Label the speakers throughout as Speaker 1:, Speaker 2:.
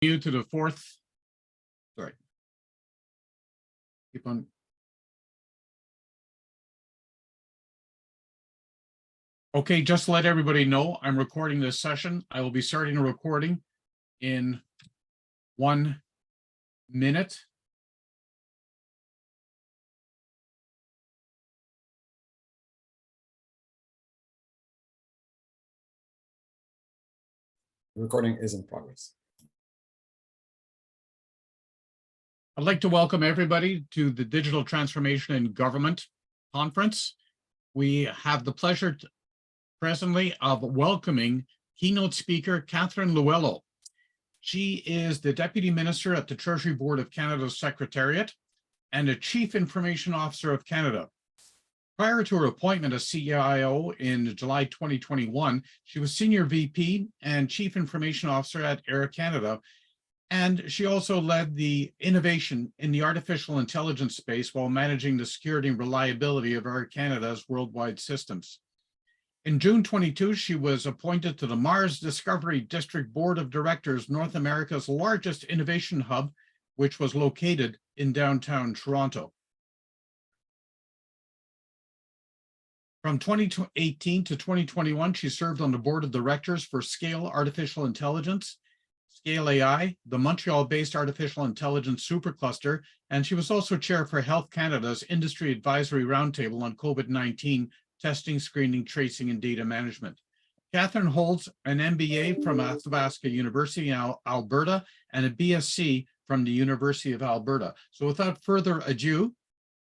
Speaker 1: You to the fourth. Sorry. Keep on. Okay, just to let everybody know, I'm recording this session. I will be starting a recording in 1 minute.
Speaker 2: The recording is in progress.
Speaker 1: I'd like to welcome everybody to the Digital Transformation in Government Conference. We have the pleasure presently of welcoming keynote speaker Catherine Luelo. She is the Deputy Minister at the Treasury Board of Canada's Secretariat and a Chief Information Officer of Canada. Prior to her appointment as CIO in July 2021, she was Senior VP and Chief Information Officer at Air Canada, and she also led the innovation in the artificial intelligence space while managing the security and reliability of Air Canada's worldwide systems. In June 22, she was appointed to the Mars Discovery District Board of Directors, North America's largest innovation hub, which was located in downtown Toronto. From 2018 to 2021, she served on the board of directors for Scale Artificial Intelligence, Scale AI, the Montreal-based artificial intelligence supercluster, and she was also chair for Health Canada's Industry Advisory Roundtable on COVID-19 testing, screening, tracing, and data management. Catherine holds an MBA from Athabasca University in Alberta and a BSc from the University of Alberta. So without further ado,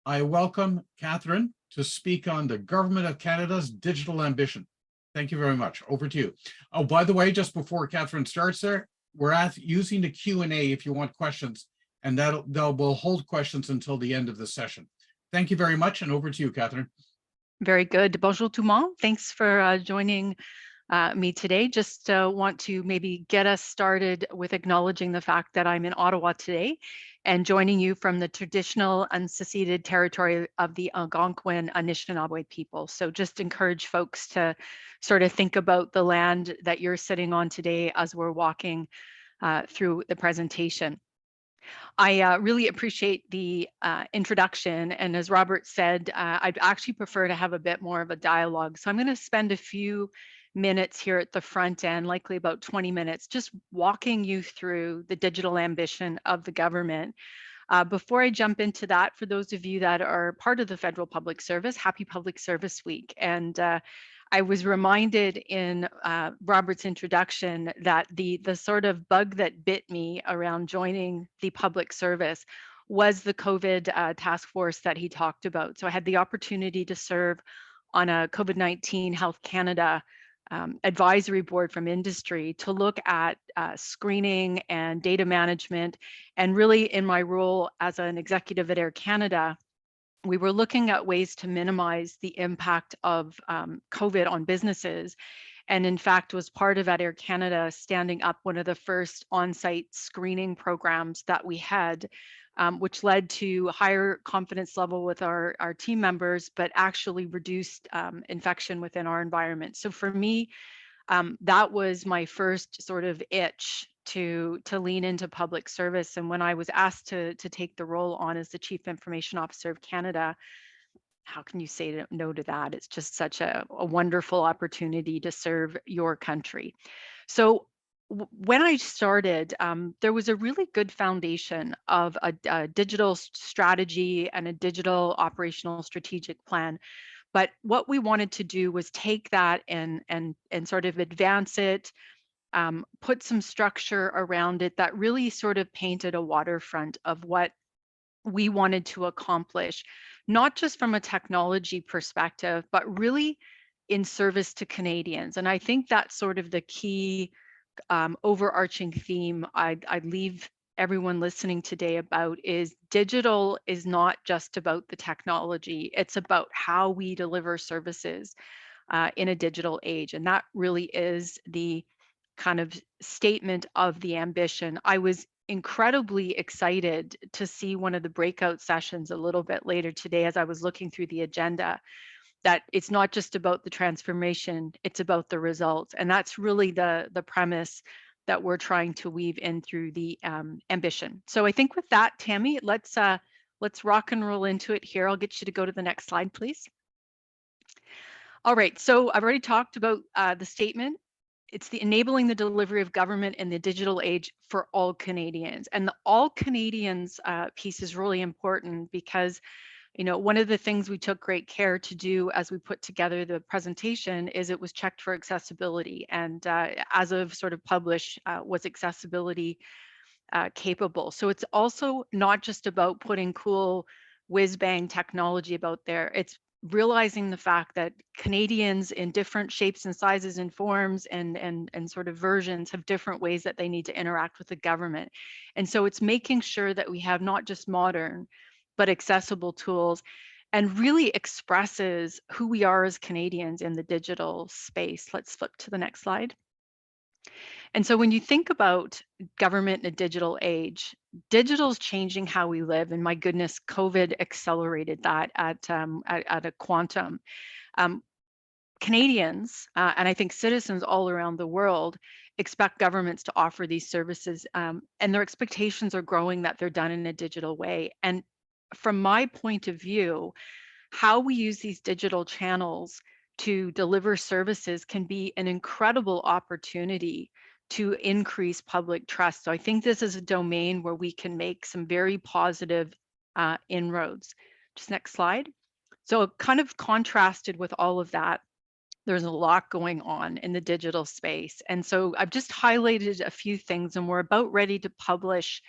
Speaker 1: I welcome Catherine to speak on the Government of Canada's digital ambition. Thank you very much. Over to you. Oh, by the way, just before Catherine starts there, we're using the Q&A if you want questions, and we'll hold questions until the end of the session. Thank you very much, and over to you, Catherine.
Speaker 3: Very good. Bonjour tout le monde. Thanks for joining me today. Just want to maybe get us started with acknowledging the fact that I'm in Ottawa today and joining you from the traditional unceded territory of the Algonquin Anishinaabe people. So just encourage folks to sort of think about the land that you're sitting on today as we're walking through the presentation. I really appreciate the introduction. And as Robert said, I'd actually prefer to have a bit more of a dialogue. So I'm going to spend a few minutes here at the front end, likely about 20 minutes, just walking you through the digital ambition of the government. Before I jump into that, for those of you that are part of the Federal Public Service, happy Public Service Week. And I was reminded in Robert's introduction that the sort of bug that bit me around joining the public service was the COVID task force that he talked about. So I had the opportunity to serve on a COVID-19 Health Canada advisory board from industry to look at screening and data management. And really in my role as an executive at Air Canada, we were looking at ways to minimize the impact of COVID on businesses. And in fact, was part of at Air Canada standing up one of the first on-site screening programs that we had, which led to higher confidence level with our team members, but actually reduced infection within our environment. So for me, that was my first sort of itch to lean into public service. And when I was asked to take the role on as the Chief Information Officer of Canada, how can you say no to that? It's just such a wonderful opportunity to serve your country. So when I started, there was a really good foundation of a digital strategy and a digital operational strategic plan. But what we wanted to do was take that and sort of advance it, put some structure around it that really sort of painted a waterfront of what we wanted to accomplish, not just from a technology perspective, but really in service to Canadians. And I think that's sort of the key overarching theme I'd leave everyone listening today about is digital is not just about the technology. It's about how we deliver services in a digital age. And that really is the kind of statement of the ambition. I was incredibly excited to see one of the breakout sessions a little bit later today as I was looking through the agenda, that it's not just about the transformation, it's about the results. And that's really the premise that we're trying to weave in through the ambition. So I think with that, Tammy, let's rock and roll into it here. I'll get you to go to the next slide, please. All right, so I've already talked about the statement. It's the enabling the delivery of government in the digital age for all Canadians. And the all Canadians piece is really important because, you know, one of the things we took great care to do as we put together the presentation is it was checked for accessibility. And as of sort of published, was accessibility capable. So it's also not just about putting cool whiz bang technology about there. It's realizing the fact that Canadians in different shapes and sizes and forms and sort of versions have different ways that they need to interact with the government. And so it's making sure that we have not just modern, but accessible tools, and really expresses who we are as Canadians in the digital space. Let's flip to the next slide. And so when you think about government in a digital age, digital is changing how we live. And my goodness, COVID accelerated that at a quantum. Canadians, and I think citizens all around the world, expect governments to offer these services, and their expectations are growing that they're done in a digital way. And from my point of view, how we use these digital channels to deliver services can be an incredible opportunity to increase public trust. So I think this is a domain where we can make some very positive inroads. Just next slide. So kind of contrasted with all of that, there's a lot going on in the digital space. And so I've just highlighted a few things, and we're about ready to publish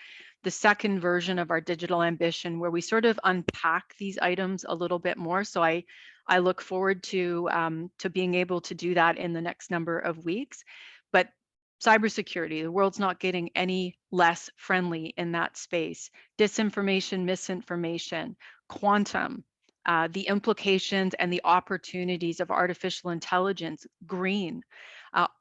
Speaker 3: the second version of our digital ambition, where we sort of unpack these items a little bit more. So I look forward to being able to do that in the next number of weeks. But cybersecurity, the world's not getting any less friendly in that space. Disinformation, misinformation, quantum, the implications and the opportunities of artificial intelligence, green,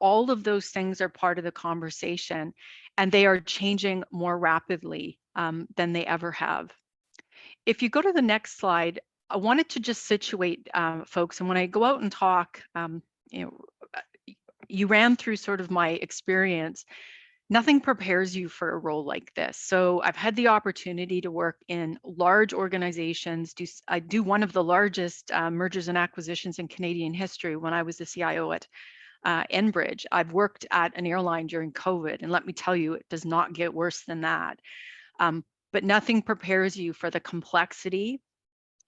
Speaker 3: all of those things are part of the conversation, and they are changing more rapidly than they ever have. If you go to the next slide, I wanted to just situate folks, and when I go out and talk, you know, you ran through sort of my experience. Nothing prepares you for a role like this. So I've had the opportunity to work in large organizations. I do one of the largest mergers and acquisitions in Canadian history when I was the CIO at Enbridge. I've worked at an airline during COVID, and let me tell you, it does not get worse than that. But nothing prepares you for the complexity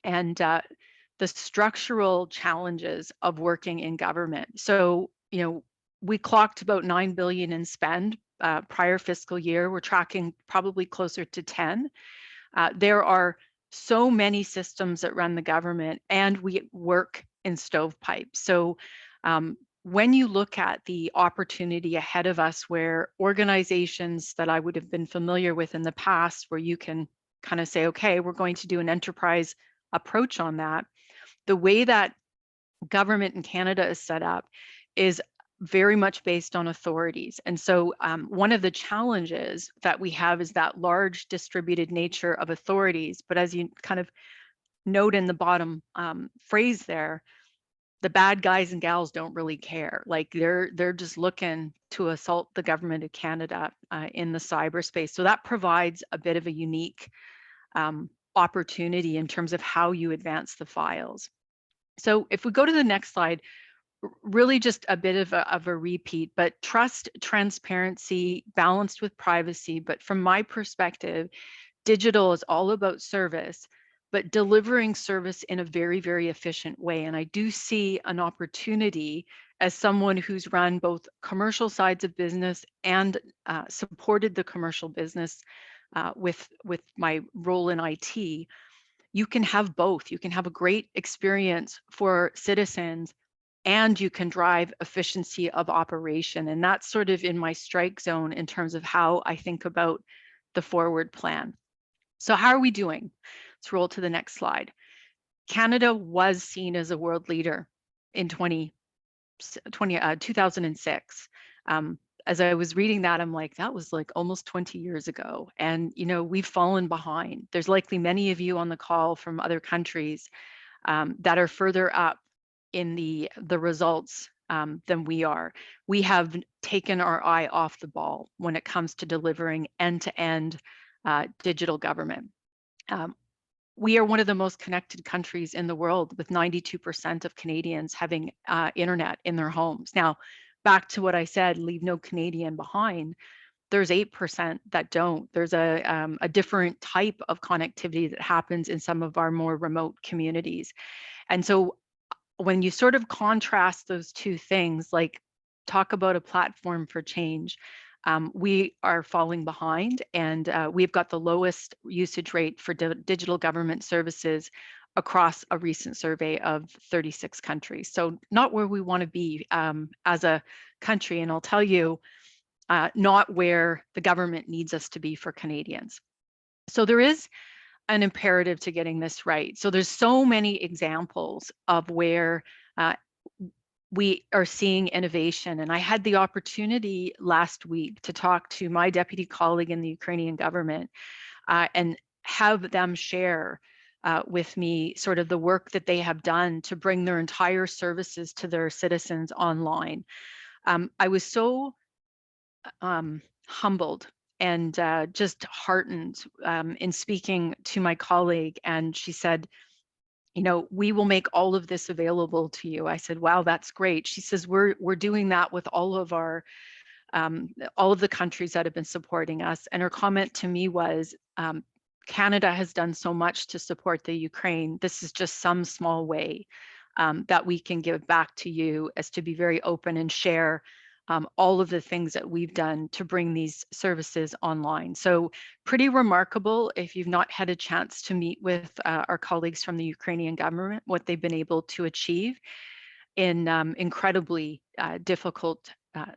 Speaker 3: and the structural challenges of working in government. So, you know, we clocked about 9 billion in spend prior fiscal year. We're tracking probably closer to 10. There are so many systems that run the government, and we work in stovepipes. So when you look at the opportunity ahead of us, where organizations that I would have been familiar with in the past, where you can kind of say, okay, we're going to do an enterprise approach on that, the way that government in Canada is set up is very much based on authorities. And so one of the challenges that we have is that large distributed nature of authorities. But as you kind of note in the bottom phrase there, the bad guys and gals don't really care. Like they're just looking to assault the government of Canada in the cyberspace. So that provides a bit of a unique opportunity in terms of how you advance the files. So if we go to the next slide, really just a bit of a repeat, but trust, transparency, balanced with privacy. But from my perspective, digital is all about service, but delivering service in a very, very efficient way. And I do see an opportunity as someone who's run both commercial sides of business and supported the commercial business with my role in IT. You can have both. You can have a great experience for citizens, and you can drive efficiency of operation. And that's sort of in my strike zone in terms of how I think about the forward plan. So how are we doing? Let's roll to the next slide. Canada was seen as a world leader in 2006. As I was reading that, I'm like, that was like almost 20 years ago. And, you know, we've fallen behind. There's likely many of you on the call from other countries that are further up in the results than we are. We have taken our eye off the ball when it comes to delivering end-to-end digital government. We are one of the most connected countries in the world, with 92% of Canadians having internet in their homes. Now, back to what I said, leave no Canadian behind. There's 8% that don't. There's a different type of connectivity that happens in some of our more remote communities. And so when you sort of contrast those two things, like talk about a platform for change, we are falling behind, and we've got the lowest usage rate for digital government services across a recent survey of 36 countries. So not where we want to be as a country. And I'll tell you, not where the government needs us to be for Canadians. So there is an imperative to getting this right. So there's so many examples of where we are seeing innovation. And I had the opportunity last week to talk to my deputy colleague in the Ukrainian government and have them share with me sort of the work that they have done to bring their entire services to their citizens online. I was so humbled and just heartened in speaking to my colleague. And she said, you know, we will make all of this available to you. I said, wow, that's great. She says, we're doing that with all of the countries that have been supporting us. And her comment to me was, Canada has done so much to support the Ukraine. This is just some small way that we can give back to you, as to be very open and share all of the things that we've done to bring these services online. So pretty remarkable. If you've not had a chance to meet with our colleagues from the Ukrainian government, what they've been able to achieve in incredibly difficult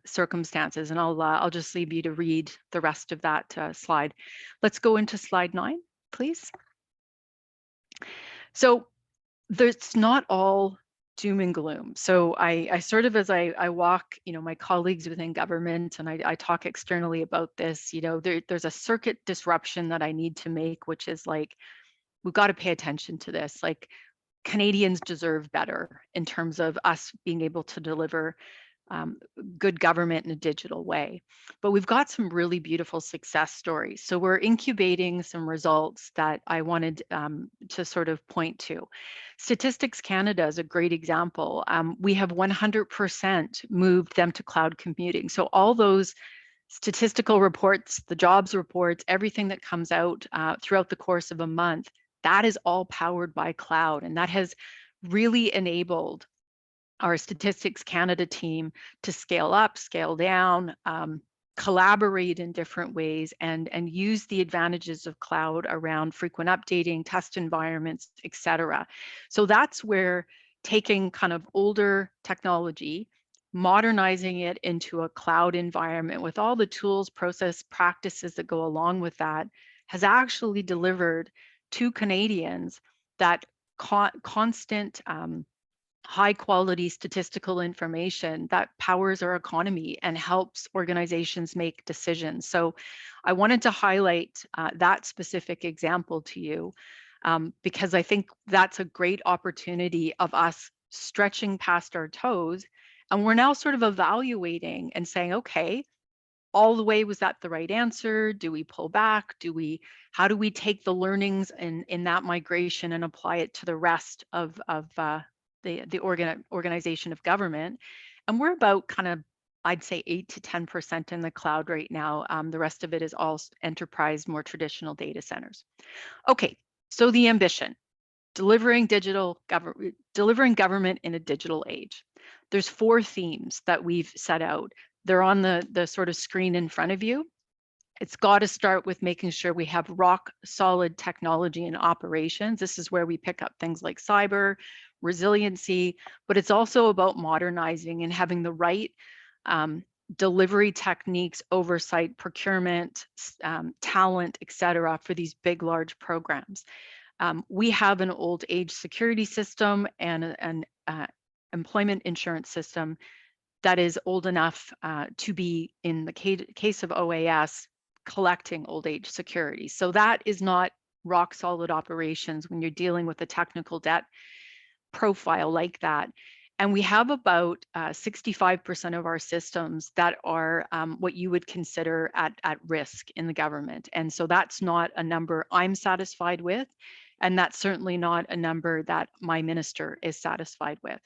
Speaker 3: circumstances. And I'll just leave you to read the rest of that slide. Let's go into slide 9, please. So there's not all doom and gloom. So I sort of, as I walk, you know, my colleagues within government, and I talk externally about this, you know, there's a circuit disruption that I need to make, which is like, we've got to pay attention to this. Like, Canadians deserve better in terms of us being able to deliver good government in a digital way. But we've got some really beautiful success stories. So we're incubating some results that I wanted to sort of point to. Statistics Canada is a great example. We have 100% moved them to cloud computing. So all those statistical reports, the jobs reports, everything that comes out throughout the course of a month, that is all powered by cloud. And that has really enabled our Statistics Canada team to scale up, scale down, collaborate in different ways, and use the advantages of cloud around frequent updating, test environments, et cetera. So that's where taking kind of older technology, modernizing it into a cloud environment with all the tools, process, practices that go along with that, has actually delivered to Canadians that constant high quality statistical information that powers our economy and helps organizations make decisions. So I wanted to highlight that specific example to you because I think that's a great opportunity of us stretching past our toes. And we're now sort of evaluating and saying, okay, all the way, was that the right answer? Do we pull back? How do we take the learnings in that migration and apply it to the rest of the organization of government? And we're about kind of, I'd say 8 to 10% in the cloud right now. The rest of it is all enterprise, more traditional data centers. Okay, so the ambition, delivering government in a digital age. There's 4 themes that we've set out. They're on the sort of screen in front of you. It's got to start with making sure we have rock solid technology and operations. This is where we pick up things like cyber, resiliency, but it's also about modernizing and having the right delivery techniques, oversight, procurement, talent, et cetera, for these big, large programs. We have an old age security system and an employment insurance system that is old enough to be, in the case of OAS, collecting old age security. So that is not rock solid operations when you're dealing with a technical debt profile like that. And we have about 65% of our systems that are what you would consider at risk in the government. And so that's not a number I'm satisfied with. And that's certainly not a number that my minister is satisfied with.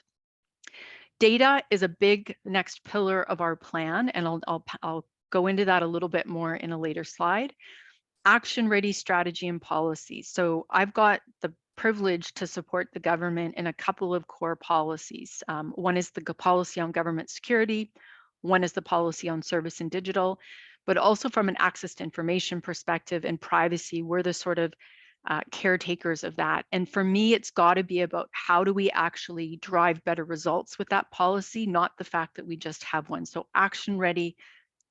Speaker 3: Data is a big next pillar of our plan, and I'll go into that a little bit more in a later slide. Action ready strategy and policy. So I've got the privilege to support the government in a couple of core policies. One is the policy on government security, one is the policy on service and digital, but also from an access to information perspective and privacy, we're the sort of caretakers of that. And for me, it's got to be about how do we actually drive better results with that policy, not the fact that we just have one. So action ready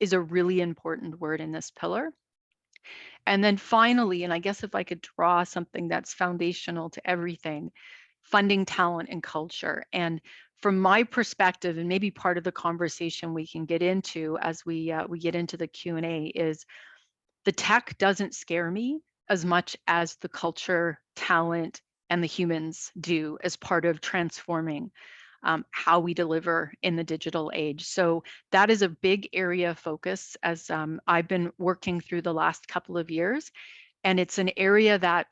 Speaker 3: is a really important word in this pillar. And then finally, and I guess if I could draw something that's foundational to everything, funding talent and culture. And from my perspective, and maybe part of the conversation we can get into as we get into the Q&A, is the tech doesn't scare me as much as the culture, talent, and the humans do as part of transforming how we deliver in the digital age. So that is a big area of focus as I've been working through the last couple of years. And it's an area that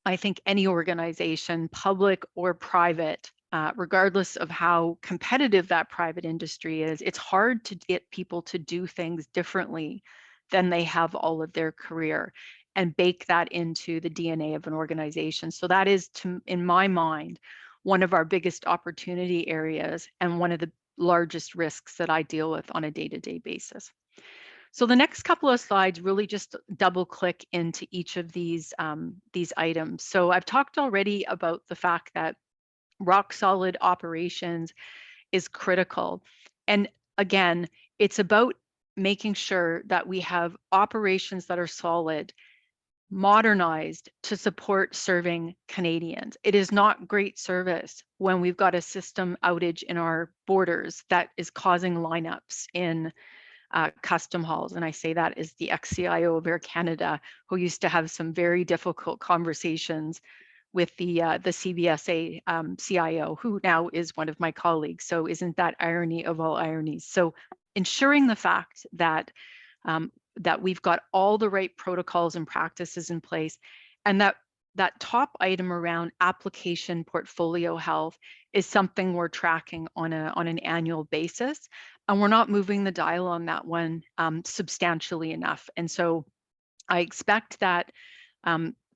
Speaker 3: I think any organization, public or private, regardless of how competitive that private industry is, it's hard to get people to do things differently than they have all of their career and bake that into the DNA of an organization. So that is, in my mind, one of our biggest opportunity areas and one of the largest risks that I deal with on a day-to-day basis. So the next couple of slides really just double click into each of these items. So I've talked already about the fact that rock solid operations is critical. And again, it's about making sure that we have operations that are solid, modernized to support serving Canadians. It is not great service when we've got a system outage in our borders that is causing lineups in custom halls. And I say that as the ex-CIO of Air Canada, who used to have some very difficult conversations with the CBSA CIO, who now is one of my colleagues. So isn't that irony of all ironies? So ensuring the fact that that we've got all the right protocols and practices in place, and that top item around application portfolio health is something we're tracking on an annual basis, and we're not moving the dial on that one substantially enough. And so I expect that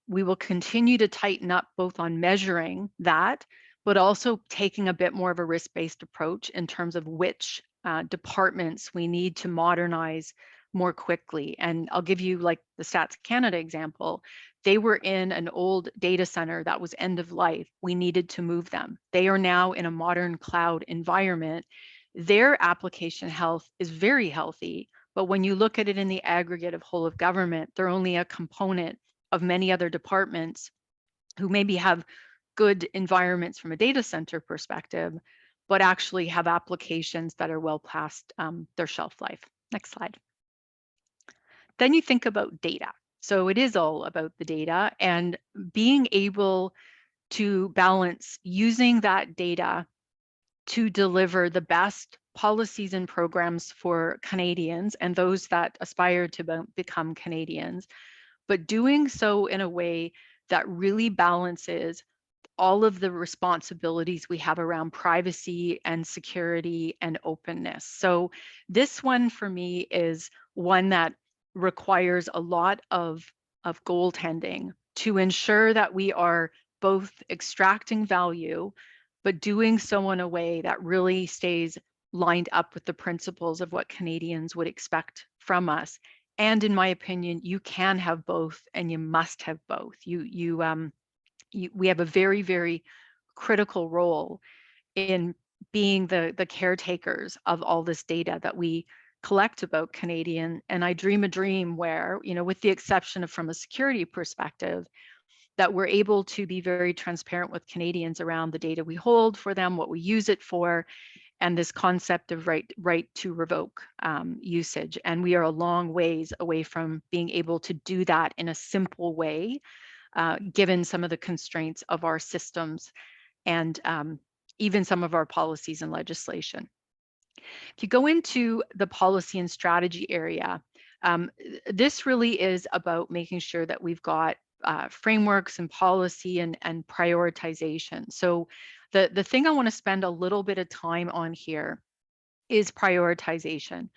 Speaker 3: we will continue to tighten up both on measuring that, but also taking a bit more of a risk-based approach in terms of which departments we need to modernize more quickly. And I'll give you like the Stats Canada example. They were in an old data center that was end of life. We needed to move them. They are now in a modern cloud environment. Their application health is very healthy, but when you look at it in the aggregate of whole of government, they're only a component of many other departments who maybe have good environments from a data center perspective, but actually have applications that are well past their shelf life. Next slide. Then you think about data. So it is all about the data and being able to balance using that data to deliver the best policies and programs for Canadians and those that aspire to become Canadians, but doing so in a way that really balances all of the responsibilities we have around privacy and security and openness. So this one for me is one that requires a lot of goaltending to ensure that we are both extracting value, but doing so in a way that really stays lined up with the principles of what Canadians would expect from us. And in my opinion, you can have both and you must have both. We have a very, very critical role in being the caretakers of all this data that we collect about Canadian. And I dream a dream where, you know, with the exception of from a security perspective, that we're able to be very transparent with Canadians around the data we hold for them, what we use it for, and this concept of right to revoke usage. And we are a long ways away from being able to do that in a simple way, given some of the constraints of our systems and even some of our policies and legislation. If you go into the policy and strategy area, this really is about making sure that we've got frameworks and policy and prioritization. So the thing I want to spend a little bit of time on here is prioritization.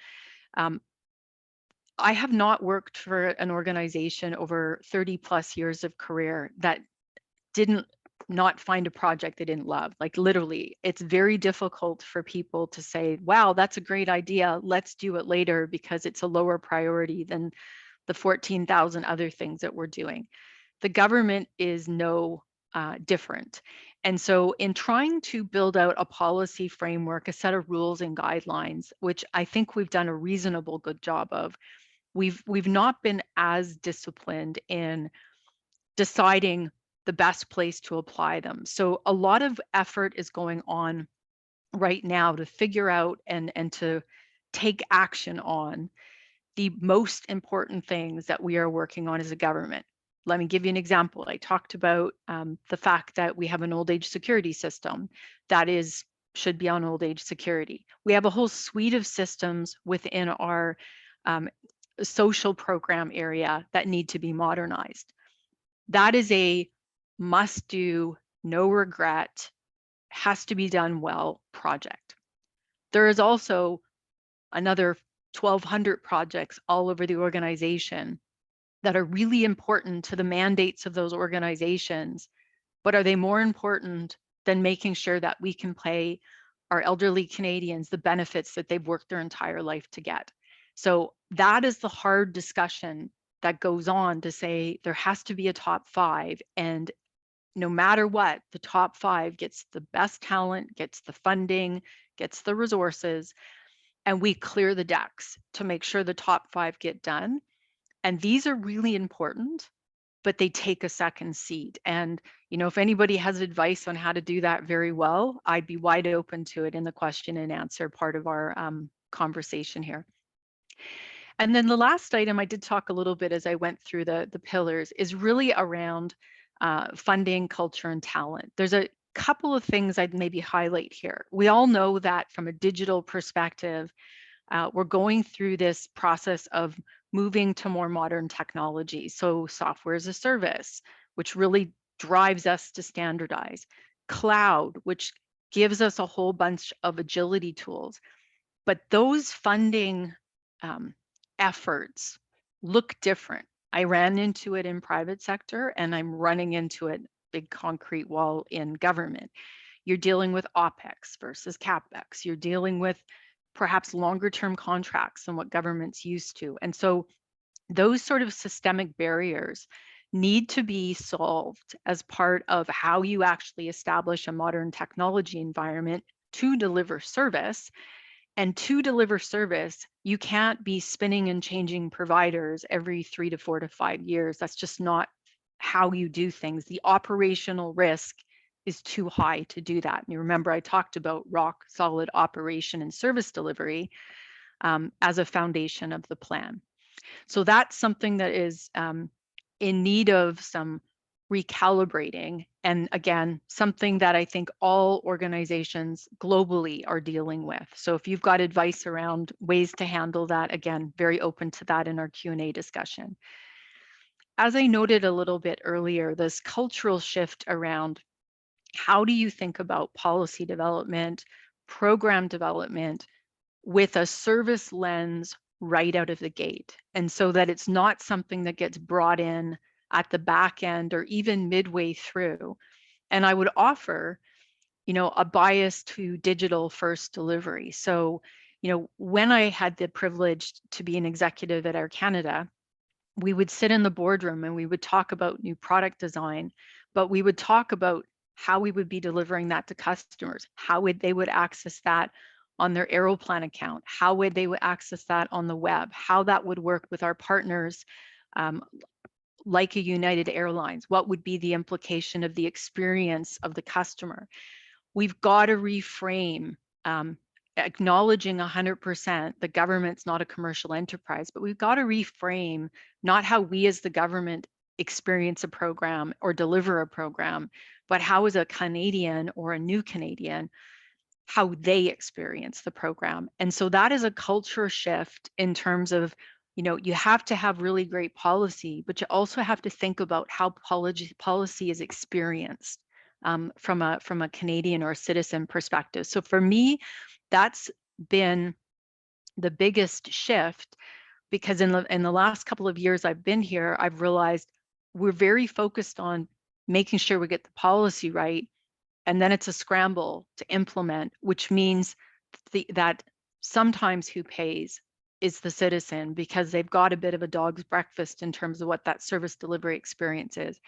Speaker 3: I have not worked for an organization over 30 plus years of career that didn't not find a project they didn't love. Like literally, it's very difficult for people to say, wow, that's a great idea. Let's do it later because it's a lower priority than the 14,000 other things that we're doing. The government is no different. And so in trying to build out a policy framework, a set of rules and guidelines, which I think we've done a reasonable good job of, we've not been as disciplined in deciding the best place to apply them. So a lot of effort is going on right now to figure out and to take action on the most important things that we are working on as a government. Let me give you an example. I talked about the fact that we have an old age security system that should be on old age security. We have a whole suite of systems within our social program area that need to be modernized. That is a must do, no regret, has to be done well project. There is also another 1,200 projects all over the organization that are really important to the mandates of those organizations, but are they more important than making sure that we can pay our elderly Canadians the benefits that they've worked their entire life to get? So that is the hard discussion that goes on to say there has to be a top 5, and no matter what, the top 5 gets the best talent, gets the funding, gets the resources, and we clear the decks to make sure the top 5 get done. And these are really important, but they take a second seat. And, you know, if anybody has advice on how to do that very well, I'd be wide open to it in the question and answer part of our conversation here. And then the last item I did talk a little bit as I went through the pillars is really around funding, culture, and talent. There's a couple of things I'd maybe highlight here. We all know that from a digital perspective, we're going through this process of moving to more modern technology. So software as a service, which really drives us to standardize. Cloud, which gives us a whole bunch of agility tools. But those funding efforts look different. I ran into it in private sector and I'm running into it, big concrete wall in government. You're dealing with OPEX versus CapEx. You're dealing with perhaps longer term contracts than what government's used to. And so those sort of systemic barriers need to be solved as part of how you actually establish a modern technology environment to deliver service. And to deliver service, you can't be spinning and changing providers every 3 to 4 to 5 years. That's just not how you do things. The operational risk is too high to do that. And you remember I talked about rock solid operation and service delivery as a foundation of the plan. So that's something that is in need of some recalibrating. And again, something that I think all organizations globally are dealing with. So if you've got advice around ways to handle that, again, very open to that in our Q&A discussion. As I noted a little bit earlier, this cultural shift around how do you think about policy development, program development with a service lens right out of the gate. And so that it's not something that gets brought in at the back end or even midway through. And I would offer, you know, a bias to digital first delivery. So, you know, when I had the privilege to be an executive at Air Canada, we would sit in the boardroom and we would talk about new product design, but we would talk about how we would be delivering that to customers, how they would access that on their Aeroplan account, how would they access that on the web, how that would work with our partners like a United Airlines, what would be the implication of the experience of the customer. We've got to reframe, acknowledging 100% the government's not a commercial enterprise, but we've got to reframe not how we as the government experience a program or deliver a program, but how is a Canadian or a new Canadian, how they experience the program. And so that is a culture shift in terms of, you have to have really great policy, but you also have to think about how policy is experienced from a Canadian or a citizen perspective. So for me, that's been the biggest shift, because in the last couple of years I've been here, I've realized we're very focused on making sure we get the policy right, and then it's a scramble to implement, which means that sometimes who pays is the citizen, because they've got a bit of a dog's breakfast in terms of what that service delivery experience is.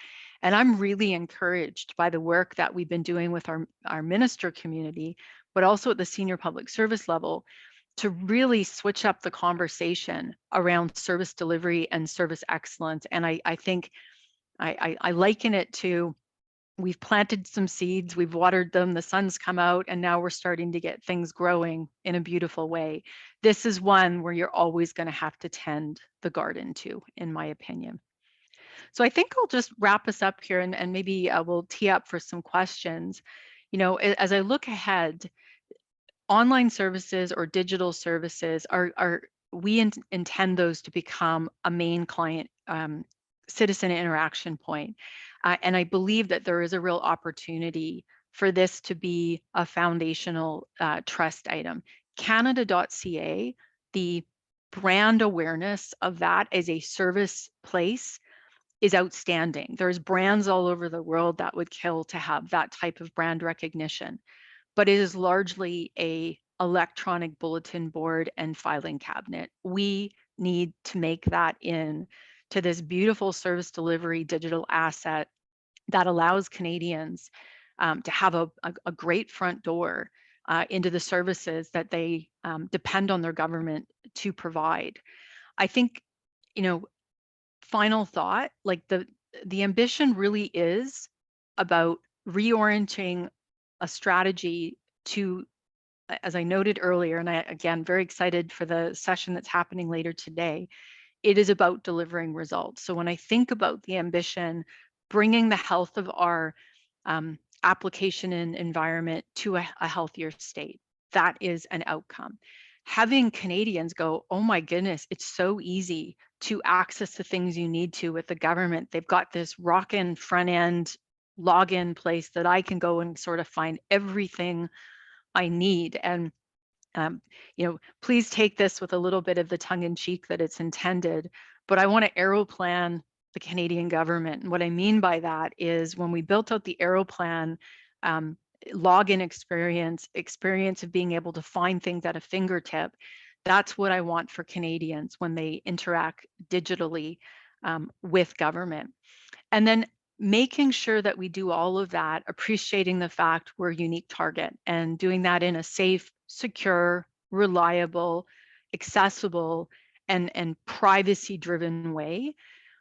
Speaker 3: And I'm really encouraged by the work that we've been doing with our minister community, but also at the senior public service level, to really switch up the conversation around service delivery and service excellence. And I think I liken it to, we've planted some seeds, we've watered them, the sun's come out, and now we're starting to get things growing in a beautiful way. This is one where you're always going to have to tend the garden to, in my opinion. So I think I'll just wrap us up here, and maybe we'll tee up for some questions. As I look ahead, online services or digital services we intend those to become a main client citizen interaction point. And I believe that there is a real opportunity for this to be a foundational trust item. Canada.ca, the brand awareness of that as a service place is outstanding. There's brands all over the world that would kill to have that type of brand recognition, but it is largely a electronic bulletin board and filing cabinet. We need to make that in to this beautiful service delivery digital asset that allows Canadians to have a great front door into the services that they depend on their government to provide. I think, final thought, like the ambition really is about reorienting a strategy to, as I noted earlier, and again, very excited for the session that's happening later today, it is about delivering results. So when I think about the ambition, bringing the health of our application and environment to a healthier state, that is an outcome. Having Canadians go, oh my goodness, it's so easy to access the things you need to with the government. They've got this rockin' front end login place that I can go and sort of find everything I need. And please take this with a little bit of the tongue in cheek that it's intended, but I want to aeroplan the Canadian government. And what I mean by that is, when we built out the aeroplan login experience of being able to find things at a fingertip, that's what I want for Canadians when they interact digitally with government. And then making sure that we do all of that, appreciating the fact we're a unique target, and doing that in a safe, secure, reliable, accessible, and privacy-driven way,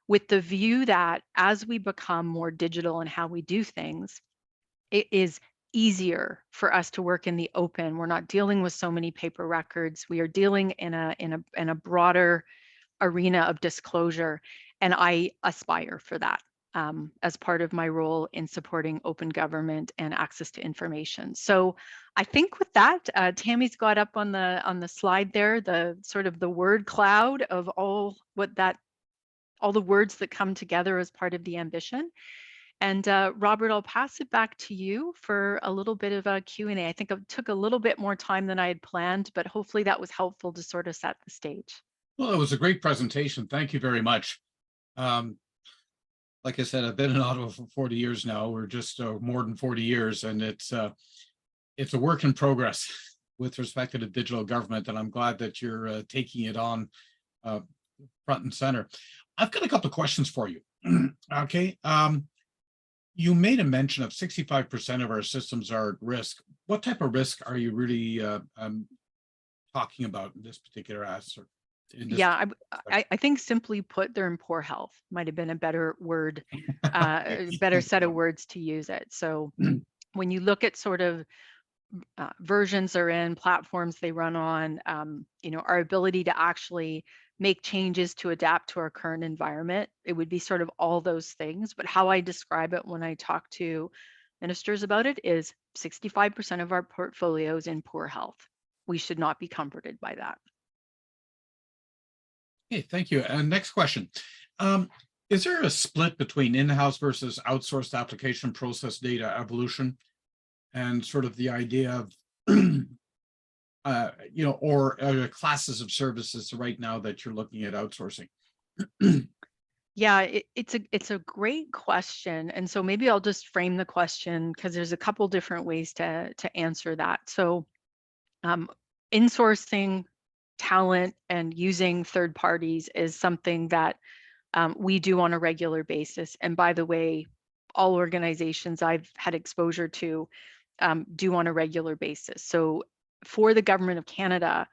Speaker 3: with the view that as we become more digital in how we do things, it is easier for us to work in the open. We're not dealing with so many paper records. We are dealing in a broader arena of disclosure, and I aspire for that as part of my role in supporting open government and access to information. So I think with that, Tammy's got up on the slide there, the sort of the word cloud of all the words that come together as part of the ambition. And Robert, I'll pass it back to you for a little bit of a Q&A. I think it took a little bit more time than I had planned, but hopefully that was helpful to sort of set the stage.
Speaker 1: Well, it was a great presentation. Thank you very much. Like I said, I've been in Ottawa for 40 years now. We're just more than 40 years, and it's a work in progress with respect to the digital government, and I'm glad that you're taking it on front and center. I've got a couple of questions for you. Okay. You made a mention of 65% of our systems are at risk. What type of risk are you really talking about in this particular answer?
Speaker 3: Yeah, I think simply put, they're in poor health. Might have been a better word, better set of words to use it. So when you look at sort of versions they're in, platforms they run on, our ability to actually make changes to adapt to our current environment. It would be sort of all those things. But how I describe it when I talk to ministers about it is 65% of our portfolio is in poor health. We should not be comforted by that.
Speaker 1: Okay, thank you. And next question. Is there a split between in-house versus outsourced application process data evolution, and sort of the idea of, or classes of services right now that you're looking at outsourcing?
Speaker 3: Yeah, it's a great question. And so maybe I'll just frame the question because there's a couple different ways to answer that. So insourcing talent and using third parties is something that we do on a regular basis. And by the way, all organizations I've had exposure to do on a regular basis. So for the government of Canada,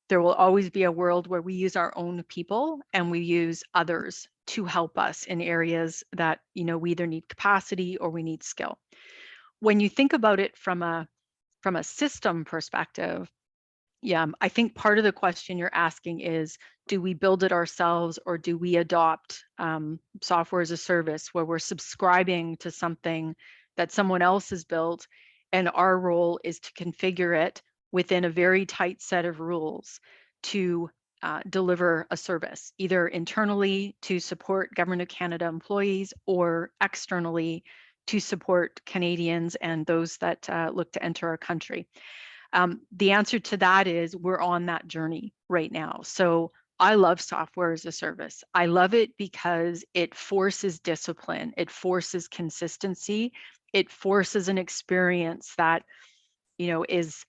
Speaker 3: there will always be a world where we use our own people and we use others to help us in areas that, we either need capacity or we need skill. When you think about it from a system perspective, yeah, I think part of the question you're asking is, do we build it ourselves or do we adopt software as a service where we're subscribing to something that someone else has built, and our role is to configure it within a very tight set of rules to deliver a service, either internally to support Government of Canada employees or externally to support Canadians and those that look to enter our country. The answer to that is we're on that journey right now. So I love software as a service. I love it because it forces discipline, it forces consistency, it forces an experience that, is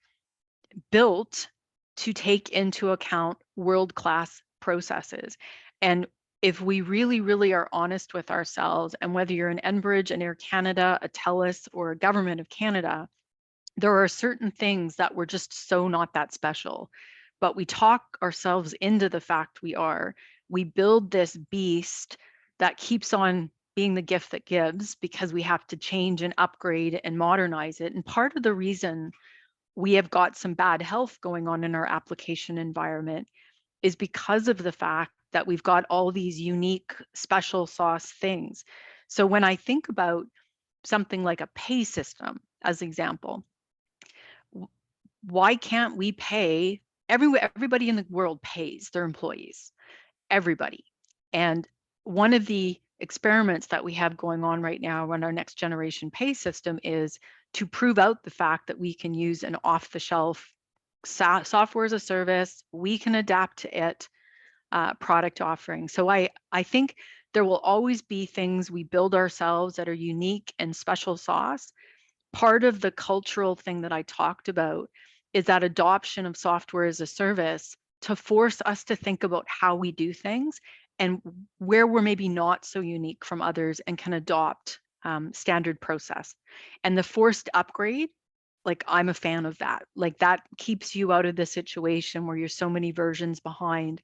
Speaker 3: built to take into account world-class processes. And if we really, really are honest with ourselves, and whether you're an Enbridge, an Air Canada, a TELUS, or a Government of Canada, there are certain things that we're just so not that special, but we talk ourselves into the fact we are. We build this beast that keeps on being the gift that gives because we have to change and upgrade and modernize it. And part of the reason we have got some bad health going on in our application environment is because of the fact that we've got all these unique special sauce things. So when I think about something like a pay system, as an example, why can't we pay everybody in the world pays their employees, everybody. And one of the experiments that we have going on right now around our next generation pay system is to prove out the fact that we can use an off-the-shelf software as a service, we can adapt to it, product offering. So I think there will always be things we build ourselves that are unique and special sauce. Part of the cultural thing that I talked about is that adoption of software as a service to force us to think about how we do things and where we're maybe not so unique from others and can adopt standard process. And the forced upgrade, like I'm a fan of that. Like that keeps you out of the situation where you're so many versions behind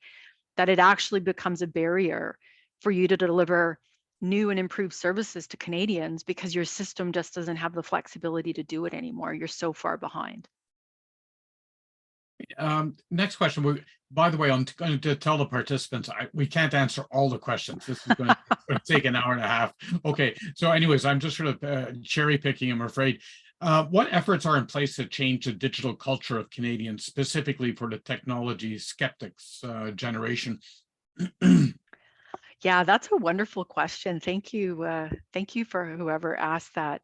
Speaker 3: that it actually becomes a barrier for you to deliver new and improved services to Canadians because your system just doesn't have the flexibility to do it anymore. You're so far behind.
Speaker 1: Next question. By the way, I'm going to tell the participants we can't answer all the questions. This is going to take an hour and a half. Okay. So anyways, I'm just sort of cherry picking, I'm afraid. What efforts are in place to change the digital culture of Canadians, specifically for the technology skeptics generation?
Speaker 3: Yeah, that's a wonderful question. Thank you. Thank you for whoever asked that.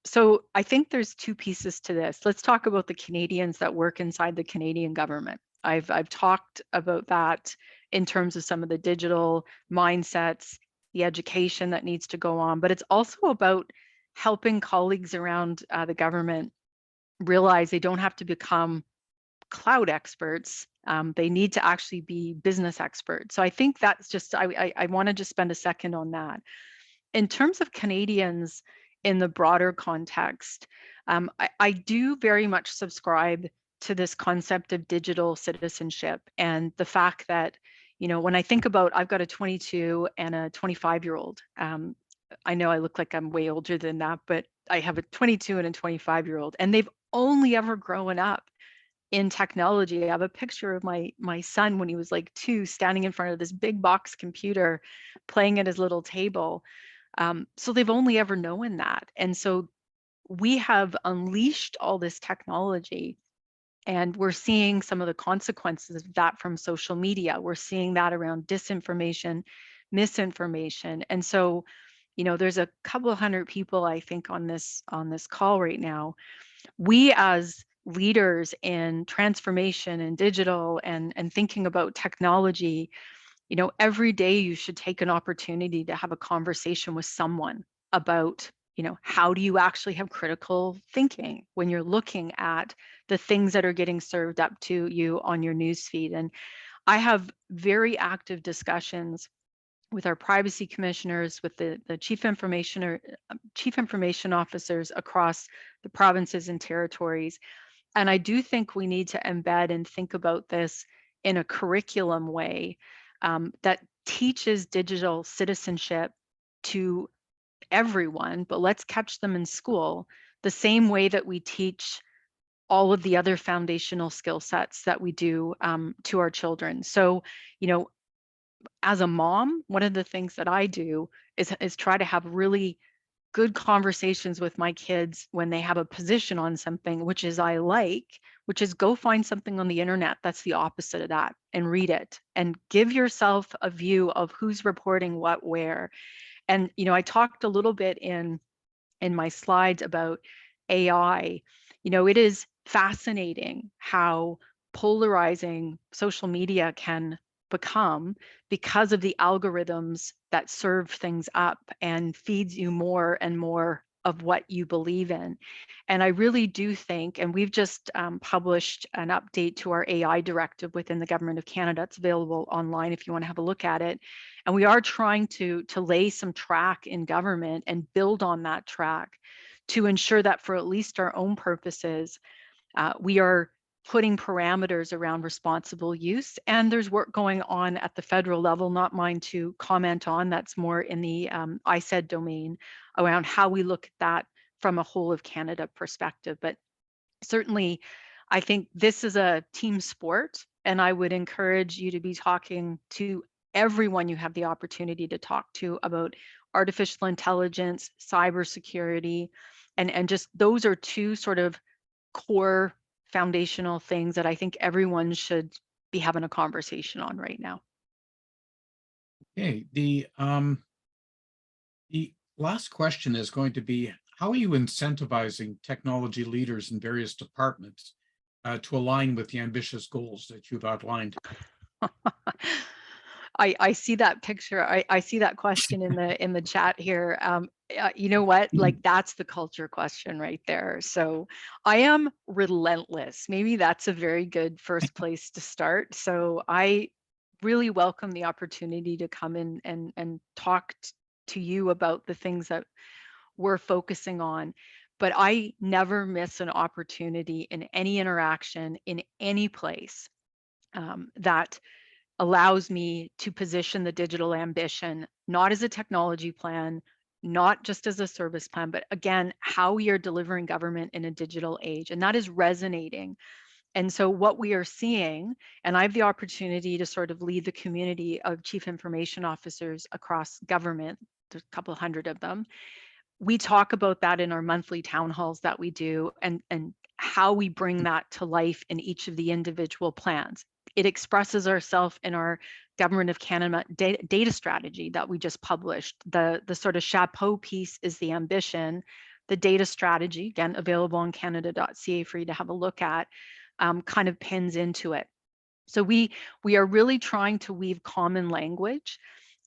Speaker 3: So I think there's two pieces to this. Let's talk about the Canadians that work inside the Canadian government. I've talked about that in terms of some of the digital mindsets, the education that needs to go on, but it's also about helping colleagues around the government realize they don't have to become cloud experts. They need to actually be business experts. So I think that's just, I want to just spend a second on that. In terms of Canadians in the broader context, I do very much subscribe to this concept of digital citizenship and the fact that, when I think about, I've got a 22 and a 25-year-old. I know I look like I'm way older than that, but I have a 22 and a 25-year-old, and they've only ever grown up in technology. I have a picture of my son when he was like 2, standing in front of this big box computer, playing at his little table. So they've only ever known that. And so we have unleashed all this technology, and we're seeing some of the consequences of that from social media. We're seeing that around disinformation, misinformation. And so, there's a couple of hundred people, I think, on this call right now. We as leaders in transformation and digital and thinking about technology, every day you should take an opportunity to have a conversation with someone about, how do you actually have critical thinking when you're looking at the things that are getting served up to you on your newsfeed. And I have very active discussions with our privacy commissioners, with the chief information officers across the provinces and territories. And I do think we need to embed and think about this in a curriculum way that teaches digital citizenship to everyone, but let's catch them in school the same way that we teach all of the other foundational skill sets that we do to our children. So, as a mom, one of the things that I do is try to have really good conversations with my kids when they have a position on something, which is go find something on the internet that's the opposite of that and read it and give yourself a view of who's reporting what where. And I talked a little bit in my slides about AI. It is fascinating how polarizing social media can become because of the algorithms that serve things up and feeds you more and more of what you believe in. And I really do think, and we've just published an update to our AI directive within the Government of Canada. It's available online if you want to have a look at it. And we are trying to lay some track in government and build on that track to ensure that for at least our own purposes, we are putting parameters around responsible use. And there's work going on at the federal level, not mine to comment on. That's more in the ISED domain around how we look at that from a whole of Canada perspective. But certainly, I think this is a team sport, and I would encourage you to be talking to everyone you have the opportunity to talk to about artificial intelligence, cybersecurity, and just those are two sort of core foundational things that I think everyone should be having a conversation on right now.
Speaker 1: Okay, the last question is going to be, how are you incentivizing technology leaders in various departments to align with the ambitious goals that you've outlined?
Speaker 3: I see that picture. I see that question in the chat here. You know what? Like, that's the culture question right there. So I am relentless. Maybe that's a very good first place to start. So I really welcome the opportunity to come in and talk to you about the things that we're focusing on. But I never miss an opportunity in any interaction in any place that allows me to position the digital ambition, not as a technology plan, not just as a service plan, but again, how we are delivering government in a digital age. And that is resonating. And so what we are seeing, and I have the opportunity to sort of lead the community of chief information officers across government, there's a couple hundred of them. We talk about that in our monthly town halls that we do, and how we bring that to life in each of the individual plans. It expresses ourselves in our Government of Canada data strategy that we just published. The sort of chapeau piece is the ambition. The data strategy, again, available on canada.ca for you to have a look at, kind of pins into it. So we are really trying to weave common language.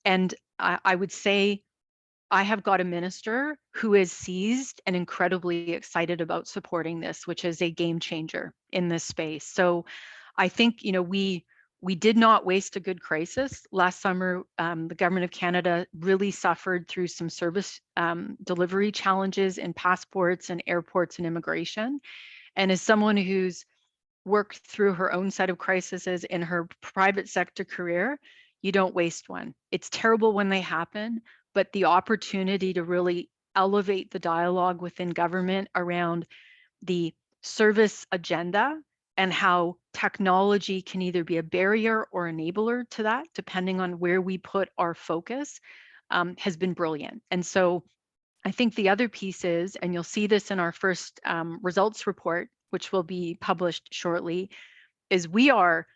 Speaker 3: And I would say I have got a minister who is seized and incredibly excited about supporting this, which is a game changer in this space. So I think, we did not waste a good crisis. Last summer, the Government of Canada really suffered through some service delivery challenges in passports and airports and immigration. And as someone who's worked through her own set of crises in her private sector career, you don't waste one. It's terrible when they happen, but the opportunity to really elevate the dialogue within government around the service agenda and how technology can either be a barrier or enabler to that, depending on where we put our focus, has been brilliant. And so I think the other piece is, and you'll see this in our first results report, which will be published shortly, is we are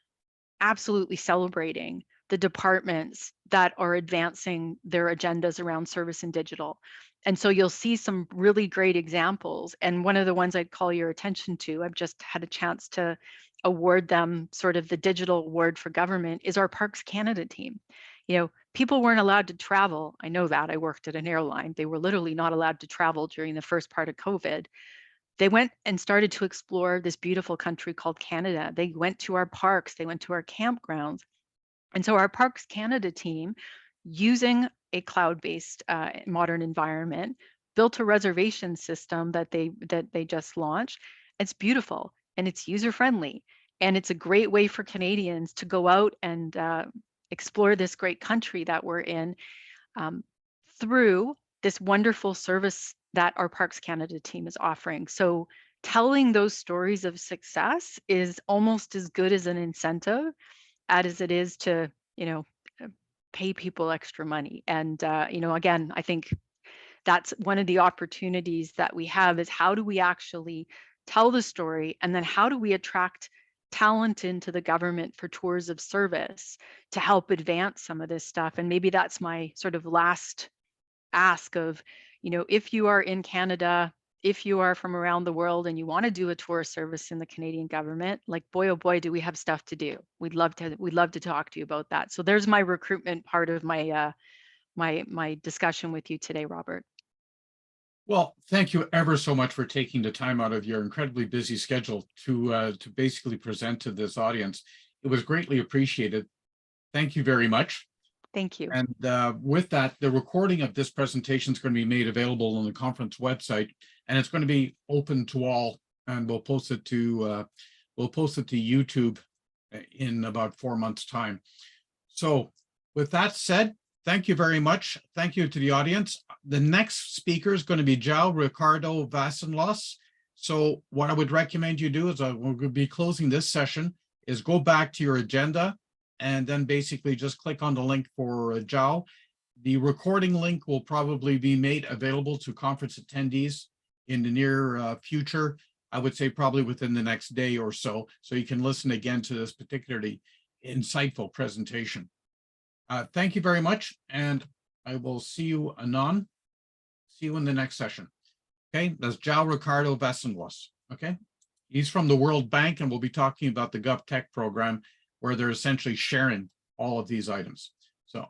Speaker 3: absolutely celebrating the departments that are advancing their agendas around service and digital. And so you'll see some really great examples. And one of the ones I'd call your attention to, I've just had a chance to award them sort of the digital award for government, is our Parks Canada team. You know, people weren't allowed to travel. I know that. I worked at an airline. They were literally not allowed to travel during the first part of COVID. They went and started to explore this beautiful country called Canada. They went to our parks, they went to our campgrounds. And so our Parks Canada team, using a cloud-based modern environment, built a reservation system that they just launched. It's beautiful and it's user-friendly, and it's a great way for Canadians to go out and explore this great country that we're in through this wonderful service that our Parks Canada team is offering. So telling those stories of success is almost as good as an incentive as it is to, you know, pay people extra money. And, you know, again, I think that's one of the opportunities that we have, is how do we actually tell the story, and then how do we attract talent into the government for tours of service to help advance some of this stuff. And maybe that's my sort of last ask of, you know, if you are in Canada, if you are from around the world and you want to do a tour service in the Canadian government, like, boy, oh boy, do we have stuff to do. We'd love to talk to you about that. So there's my recruitment part of my my discussion with you today, Robert.
Speaker 1: Well, thank you ever so much for taking the time out of your incredibly busy schedule to basically present to this audience. It was greatly appreciated. Thank you very much.
Speaker 3: Thank you.
Speaker 1: And with that, the recording of this presentation is going to be made available on the conference website, and it's going to be open to all. And we'll post it to YouTube in about 4 months' time. So, with that said, thank you very much. Thank you to the audience. The next speaker is going to be João Ricardo Vasconcelos. So, what I would recommend you do is, we're going to be closing this session, is go back to your agenda and then basically just click on the link for João. The recording link will probably be made available to conference attendees in the near future. I would say probably within the next day or so you can listen again to this particularly insightful presentation. Thank you very much, and I will see you anon. See you in the next session. Okay, that's João Ricardo Vasconcelos. Okay, he's from the World Bank, and we'll be talking about the GovTech program, where they're essentially sharing all of these items. So